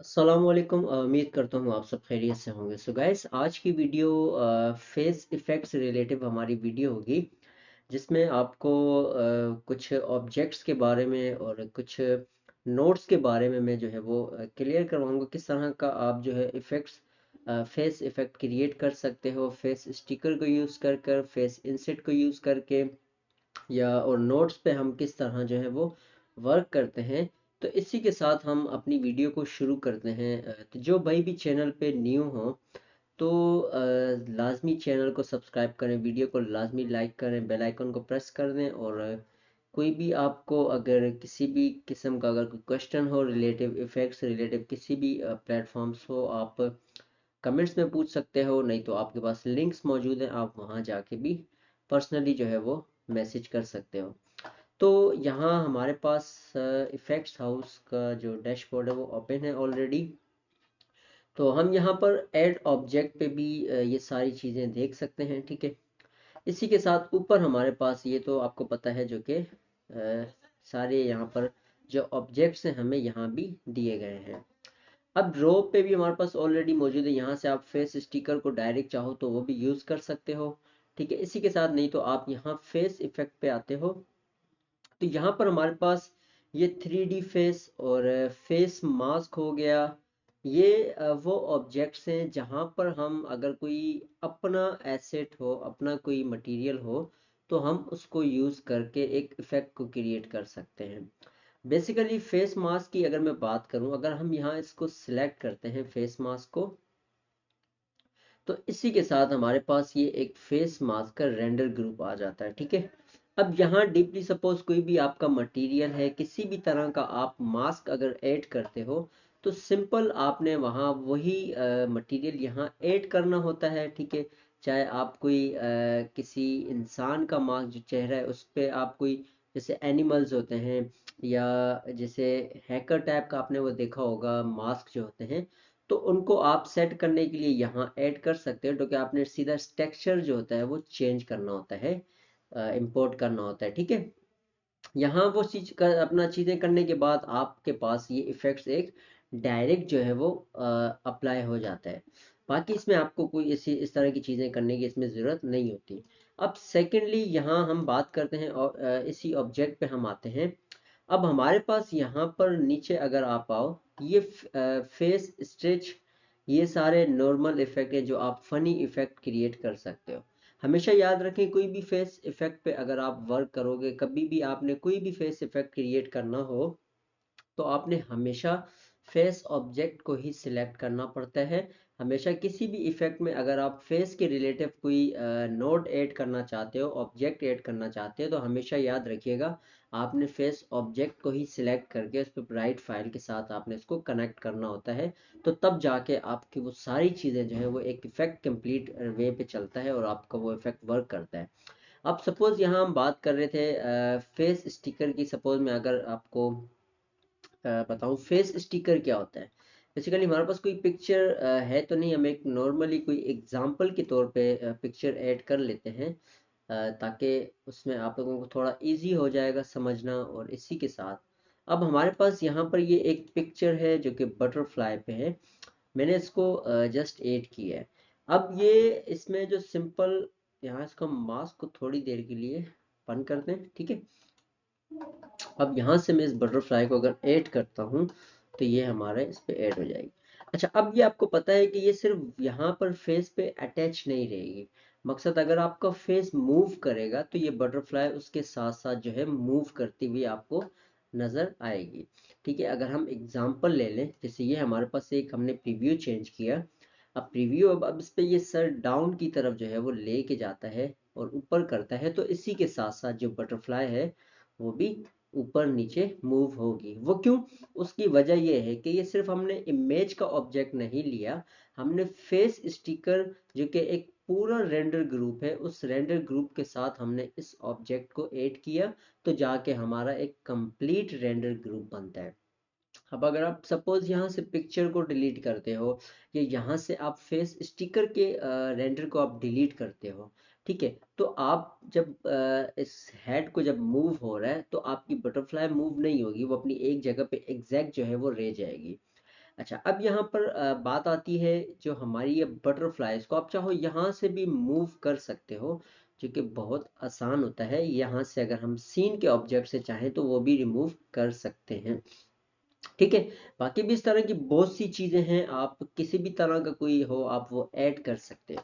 अस्सलामुअलैकुम। उम्मीद करता हूँ आप सब खैरियत से होंगे। सो गाइस, आज की वीडियो फेस इफ़ेक्ट्स रिलेटिव हमारी वीडियो होगी, जिसमें आपको कुछ ऑब्जेक्ट्स के बारे में और कुछ नोट्स के बारे में मैं जो है वो क्लियर करवाऊंगा। किस तरह का आप जो है इफ़ेक्ट्स फेस इफ़ेक्ट क्रिएट कर सकते हो, फेस स्टिकर को यूज़ कर कर, फेस इंसेट को यूज़ करके, या और नोट्स पे हम किस तरह जो है वो वर्क करते हैं। तो इसी के साथ हम अपनी वीडियो को शुरू करते हैं। तो जो भाई भी चैनल पे न्यू हो तो लाजमी चैनल को सब्सक्राइब करें, वीडियो को लाजमी लाइक करें, बेल आइकन को प्रेस कर दें। और कोई भी आपको अगर किसी भी किस्म का अगर कोई क्वेश्चन हो रिलेटिव इफेक्ट्स रिलेटिव किसी भी प्लेटफॉर्म्स हो, आप कमेंट्स में पूछ सकते हो। नहीं तो आपके पास लिंक्स मौजूद हैं, आप वहां जाके भी पर्सनली जो है वो मैसेज कर सकते हो। तो यहाँ हमारे पास इफेक्ट्स हाउस का जो डैशबोर्ड है वो ओपन है ऑलरेडी। तो हम यहाँ पर ऐड ऑब्जेक्ट पे भी ये सारी चीज़ें देख सकते हैं, ठीक है। इसी के साथ ऊपर हमारे पास ये तो आपको पता है जो कि सारे यहाँ पर जो ऑब्जेक्ट्स हैं हमें यहाँ भी दिए गए हैं। अब ड्रॉ पे भी हमारे पास ऑलरेडी मौजूद है, यहाँ से आप फेस स्टिकर को डायरेक्ट चाहो तो वो भी यूज़ कर सकते हो, ठीक है। इसी के साथ नहीं तो आप यहाँ फेस इफेक्ट पे आते हो, तो यहाँ पर हमारे पास ये 3D फेस और फेस मास्क हो गया। ये वो ऑब्जेक्ट्स हैं जहाँ पर हम अगर कोई अपना एसेट हो, अपना कोई मटेरियल हो, तो हम उसको यूज़ करके एक इफ़ेक्ट को क्रिएट कर सकते हैं। बेसिकली फेस मास्क की अगर मैं बात करूं, अगर हम यहाँ इसको सिलेक्ट करते हैं फेस मास्क को, तो इसी के साथ हमारे पास ये एक फेस मास्क का रेंडर ग्रुप आ जाता है, ठीक है। अब यहाँ डीपली सपोज कोई भी आपका मटेरियल है, किसी भी तरह का आप मास्क अगर ऐड करते हो, तो सिंपल आपने वहाँ वही मटेरियल यहाँ ऐड करना होता है, ठीक है। चाहे आप कोई किसी इंसान का मास्क जो चेहरा है उस पे आप कोई, जैसे एनिमल्स होते हैं, या जैसे हैकर टाइप का आपने वो देखा होगा मास्क जो होते हैं, तो उनको आप सेट करने के लिए यहाँ ऐड कर सकते हो। तो क्या आपने सीधा टेक्सचर जो होता है वो चेंज करना होता है, इंपोर्ट करना होता है, ठीक है। यहाँ वो चीज कर अपना चीजें करने के बाद आपके पास ये इफेक्ट्स एक डायरेक्ट जो है वो अप्लाई हो जाता है। बाकी इसमें आपको कोई इस तरह की चीजें करने की इसमें जरूरत नहीं होती। अब सेकेंडली यहाँ हम बात करते हैं और इसी ऑब्जेक्ट पे हम आते हैं। अब हमारे पास यहाँ पर नीचे अगर आप आओ, ये फेस स्ट्रेच, ये सारे नॉर्मल इफेक्ट है जो आप फनी इफेक्ट क्रिएट कर सकते हो। हमेशा याद रखें, कोई भी फेस इफेक्ट पे अगर आप वर्क करोगे, कभी भी आपने कोई भी फेस इफेक्ट क्रिएट करना हो, तो आपने हमेशा फेस ऑब्जेक्ट को ही सिलेक्ट करना पड़ता है। हमेशा किसी भी इफेक्ट में अगर आप फेस के रिलेटिव कोई नोड ऐड करना चाहते हो, ऑब्जेक्ट ऐड करना चाहते हो, तो हमेशा याद रखिएगा आपने फेस ऑब्जेक्ट को ही सिलेक्ट करके उस पर राइट फाइल के साथ आपने इसको कनेक्ट करना होता है। तो तब जाके आपकी वो सारी चीज़ें जो है वो एक इफेक्ट कंप्लीट वे पे चलता है और आपका वो इफेक्ट वर्क करता है। अब सपोज यहाँ हम बात कर रहे थे फेस स्टिकर की। सपोज मैं अगर आपको बताऊं फेस स्टिकर क्या होता है। बेसिकली हमारे पास कोई पिक्चर है तो नहीं, हम एक नॉर्मली कोई एग्जांपल के तौर पे पिक्चर ऐड कर लेते हैं, ताकि उसमें आप लोगों को थोड़ा इजी हो जाएगा समझना। और इसी के साथ अब हमारे पास यहाँ पर ये एक पिक्चर है जो कि बटरफ्लाई पे है। मैंने इसको जस्ट ऐड किया है। अब ये इसमें जो सिंपल, यहाँ इसका मास्क को थोड़ी देर के लिए बंद कर दें, ठीक है। अब यहाँ से मैं इस बटरफ्लाई को अगर ऐड करता हूँ, तो ये हमारे इस पे ऐड हो जाएगी। अच्छा, अब ये आपको पता है कि ये सिर्फ यहाँ पर फेस पे अटैच नहीं रहेगी। मकसद अगर आपका फेस मूव करेगा तो ये बटरफ्लाई उसके साथ साथ जो है मूव करती हुई आपको नजर आएगी, ठीक है। अगर हम एग्जांपल ले लें, जैसे ये हमारे पास एक हमने प्रीव्यू चेंज किया। अब प्रीव्यू, अब इस पे ये सर डाउन की तरफ जो है वो लेके जाता है और ऊपर करता है, तो इसी के साथ साथ जो बटरफ्लाई है वो भी ऊपर नीचे मूव होगी। वो क्यों? उसकी वजह यह है कि ये सिर्फ हमने इमेज का ऑब्जेक्ट नहीं लिया, हमने फेस स्टिकर जो कि एक पूरा रेंडर ग्रुप है, उस रेंडर ग्रुप के साथ हमने इस ऑब्जेक्ट को ऐड किया, तो जाके हमारा एक कंप्लीट रेंडर ग्रुप बनता है। अब अगर आप सपोज यहाँ से पिक्चर को डिलीट करते हो, या यहाँ से आप फेस स्टिकर के रेंडर को आप डिलीट करते हो, ठीक है, तो आप जब इस हेड को जब मूव हो रहा है तो आपकी बटरफ्लाई मूव नहीं होगी, वो अपनी एक जगह पे एग्जैक्ट जो है वो रह जाएगी। अच्छा, अब यहाँ पर बात आती है जो हमारी ये बटरफ्लाई, इसको आप चाहो यहाँ से भी मूव कर सकते हो, जो कि बहुत आसान होता है। यहाँ से अगर हम सीन के ऑब्जेक्ट से चाहें तो वो भी रिमूव कर सकते हैं, ठीक है। बाकी भी इस तरह की बहुत सी चीजें हैं, आप किसी भी तरह का कोई हो आप वो ऐड कर सकते हो।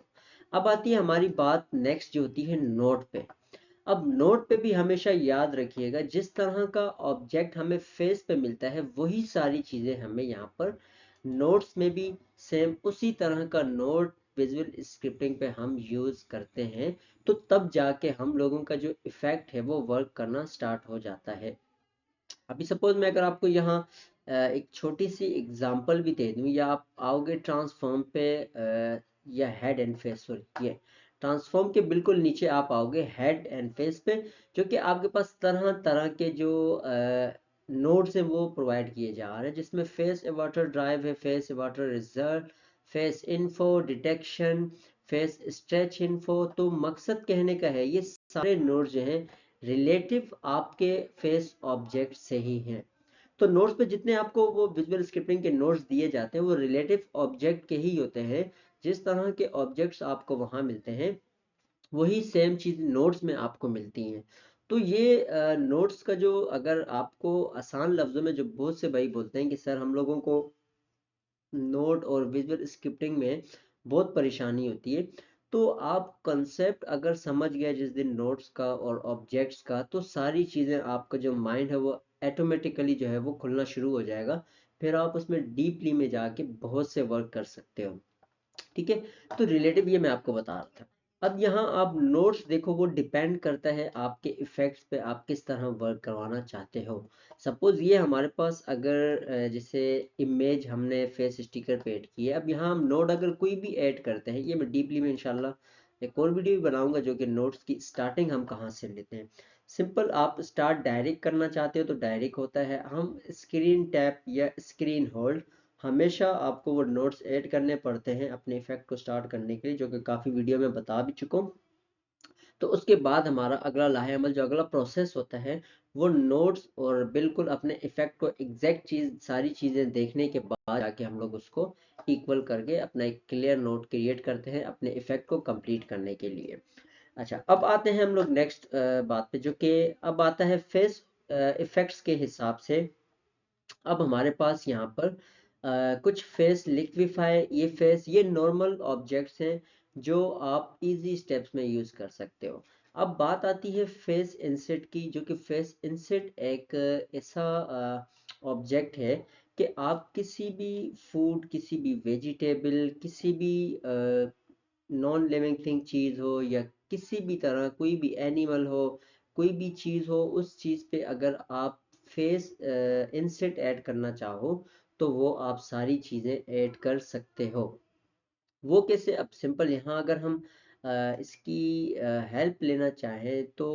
अब आती है हमारी बात नेक्स्ट जो होती है नोट पे। अब नोट पे भी हमेशा याद रखिएगा, जिस तरह का ऑब्जेक्ट हमें फेस पे मिलता है वही सारी चीजें हमें यहाँ पर नोट्स में भी सेम उसी तरह का नोट विजुअल स्क्रिप्टिंग पे हम यूज करते हैं। तो तब जाके हम लोगों का जो इफेक्ट है वो वर्क करना स्टार्ट हो जाता है। अभी सपोज मैं अगर आपको यहाँ एक छोटी सी एग्जांपल भी दे दूं, या आप आओगे ट्रांसफॉर्म पे, या हेड एंड फेस, सॉरी ये ट्रांसफॉर्म के बिल्कुल नीचे आप आओगे हेड एंड फेस पे, जो कि आपके पास तरह तरह के जो नोड्स हैं वो प्रोवाइड किए जा रहे हैं, जिसमें फेस एवाटर ड्राइव है, face avatar result, face info detection, face stretch info. तो मकसद कहने का है ये सारे नोड्स जो हैं रिलेटिव आपके फेस ऑब्जेक्ट से ही हैं। तो नोट्स पे जितने आपको वो विजुअल स्क्रिप्टिंग के नोट्स दिए जाते हैं वो रिलेटिव ऑब्जेक्ट के ही होते हैं। जिस तरह के ऑब्जेक्ट्स आपको वहां मिलते हैं वही सेम चीज नोट्स में आपको मिलती हैं। तो ये नोट्स का जो, अगर आपको आसान लफ्जों में, जो बहुत से भाई बोलते हैं कि सर हम लोगों को नोट और विजुअल स्क्रिप्टिंग में बहुत परेशानी होती है, तो आप कंसेप्ट अगर समझ गए जिस दिन नोट्स का और ऑब्जेक्ट्स का, तो सारी चीज़ें आपका जो माइंड है वो ऑटोमेटिकली जो है वो खुलना शुरू हो जाएगा। फिर आप उसमें डीपली में जाके बहुत से वर्क कर सकते हो, ठीक है। तो रिलेटिव ये मैं आपको बता रहा था। अब यहाँ आप नोट्स देखो, वो डिपेंड करता है आपके इफेक्ट्स पे, आप किस तरह वर्क करवाना चाहते हो। सपोज ये हमारे पास अगर जैसे इमेज हमने फेस स्टिकर पे ऐड की है, अब यहाँ हम नोट अगर कोई भी ऐड करते हैं, ये मैं डीपली में इंशाल्लाह एक और वीडियो भी बनाऊंगा जो कि नोट्स की स्टार्टिंग हम कहाँ से लेते हैं। सिंपल, आप स्टार्ट डायरेक्ट करना चाहते हो तो डायरेक्ट होता है, हम स्क्रीन टैप या स्क्रीन होल्ड, हमेशा आपको वो नोट्स ऐड करने पड़ते हैं अपने इफेक्ट को स्टार्ट करने के लिए, जो कि काफ़ी वीडियो में बता भी चुका हूँ। तो उसके बाद हमारा अगला लाहे अमल, जो अगला प्रोसेस होता है, वो नोट्स और बिल्कुल अपने इफेक्ट को एग्जैक्ट चीज, सारी चीज़ें देखने के बाद जाके हम लोग उसको इक्वल करके अपना एक क्लियर नोट क्रिएट करते हैं अपने इफेक्ट को कंप्लीट करने के लिए। अच्छा, अब आते हैं हम लोग नेक्स्ट बात पे, जो कि अब आता है फेस इफेक्ट्स के हिसाब से। अब हमारे पास यहाँ पर कुछ फेस लिक्विफाई, ये फेस, ये नॉर्मल ऑब्जेक्ट्स हैं जो आप इजी स्टेप्स में यूज कर सकते हो। अब बात आती है फेस इंसेट की, जो कि फेस इंसेट एक ऐसा ऑब्जेक्ट है कि आप किसी भी फूड, किसी भी वेजिटेबल, किसी भी नॉन लिविंग थिंग चीज हो, या किसी भी तरह कोई भी एनिमल हो, कोई भी चीज हो, उस चीज पे अगर आप फेस इंसेट ऐड करना चाहो तो वो आप सारी चीजें ऐड कर सकते हो। वो कैसे? अब सिंपल, यहाँ अगर हम इसकी हेल्प लेना चाहें तो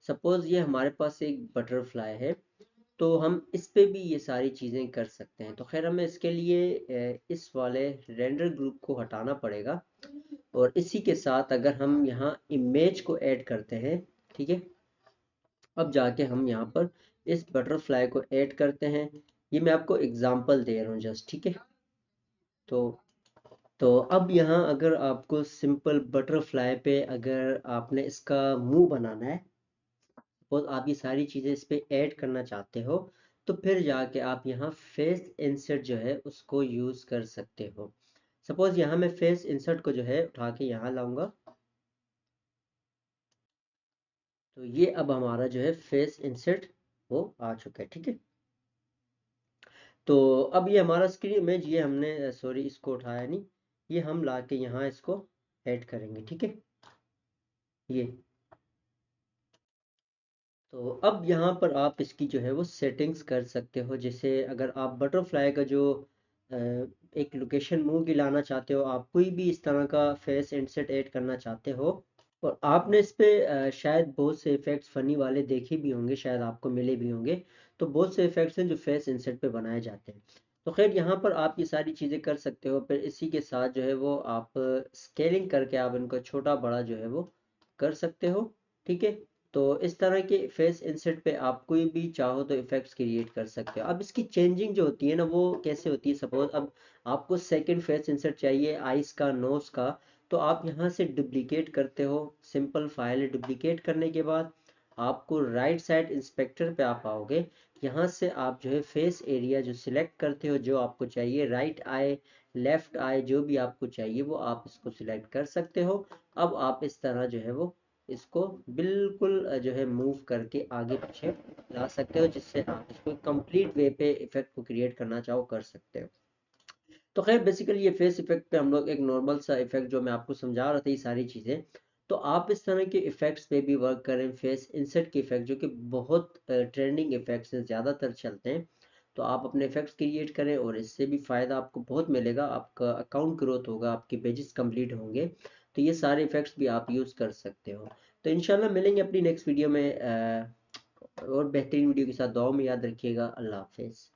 सपोज ये हमारे पास एक बटरफ्लाई है, तो हम इस पे भी ये सारी चीज़ें कर सकते हैं। तो खैर हमें इसके लिए इस वाले रेंडर ग्रुप को हटाना पड़ेगा, और इसी के साथ अगर हम यहाँ इमेज को ऐड करते हैं, ठीक है। अब जाके हम यहाँ पर इस बटरफ्लाई को ऐड करते हैं। ये मैं आपको एग्जांपल दे रहा हूँ जस्ट, ठीक है। तो अब यहाँ अगर आपको सिंपल बटरफ्लाई पे अगर आपने इसका मुंह बनाना है, सपोज आप ये सारी चीज़ें इस पे ऐड करना चाहते हो, तो फिर जाके आप यहाँ फेस इंसर्ट जो है उसको यूज़ कर सकते हो। सपोज यहाँ मैं फेस इंसर्ट को जो है उठा के यहाँ लाऊंगा, तो ये अब हमारा जो है फेस इंसर्ट वो आ चुका है, ठीक है। तो अब ये हमारा स्क्रीन इमेज, ये हमने सॉरी इसको उठाया नहीं, ये हम ला के यहाँ इसको ऐड करेंगे, ठीक है। ये, तो अब यहाँ पर आप इसकी जो है वो सेटिंग्स कर सकते हो। जैसे अगर आप बटरफ्लाई का जो एक लोकेशन मूव की लाना चाहते हो, आप कोई भी इस तरह का फेस इंसर्ट ऐड करना चाहते हो, और आपने इस पे शायद बहुत से इफेक्ट्स फनी वाले देखे भी होंगे, शायद आपको मिले भी होंगे। तो बहुत से इफेक्ट्स हैं जो फेस इंसर्ट पे बनाए जाते हैं। तो खैर यहाँ पर आप ये सारी चीज़ें कर सकते हो। फिर इसी के साथ जो है वो आप स्केलिंग करके आप इनको छोटा बड़ा जो है वो कर सकते हो, ठीक है। तो इस तरह के फेस इंसर्ट पे आप कोई भी चाहो तो इफेक्ट्स क्रिएट कर सकते हो। अब इसकी चेंजिंग जो होती है ना वो कैसे होती है, सपोज अब आपको सेकंड फेस इंसर्ट चाहिए आइस का, नोज का, तो आप यहाँ से डुप्लीकेट करते हो, सिंपल फाइल डुप्लीकेट करने के बाद आपको राइट साइड इंस्पेक्टर पे आप आओगे, यहाँ से आप जो है फेस एरिया जो सिलेक्ट करते हो जो आपको चाहिए, राइट आई, लेफ्ट आई, जो भी आपको चाहिए वो आप इसको सिलेक्ट कर सकते हो। अब आप इस तरह जो है वो इसको बिल्कुल जो है मूव करके आगे पीछे ला सकते हो, जिससे आप इसको कंप्लीट वे पे इफेक्ट को क्रिएट करना चाहो कर सकते हो। तो खैर बेसिकली ये फेस इफेक्ट पे हम लोग एक नॉर्मल सा इफेक्ट जो मैं आपको समझा रहा था ये सारी चीज़ें, तो आप इस तरह के इफेक्ट्स पे भी वर्क करें। फेस इंसर्ट के इफेक्ट जो कि बहुत ट्रेंडिंग इफेक्ट्स हैं, ज़्यादातर चलते हैं, तो आप अपने इफेक्ट्स क्रिएट करें और इससे भी फ़ायदा आपको बहुत मिलेगा, आपका अकाउंट ग्रोथ होगा, आपके पेजेस कंप्लीट होंगे। तो ये सारे इफेक्ट्स भी आप यूज़ कर सकते हो। तो इंशाल्लाह मिलेंगे अपनी नेक्स्ट वीडियो में और बेहतरीन वीडियो के साथ। दुआ में याद रखिएगा। अल्लाह हाफिज़।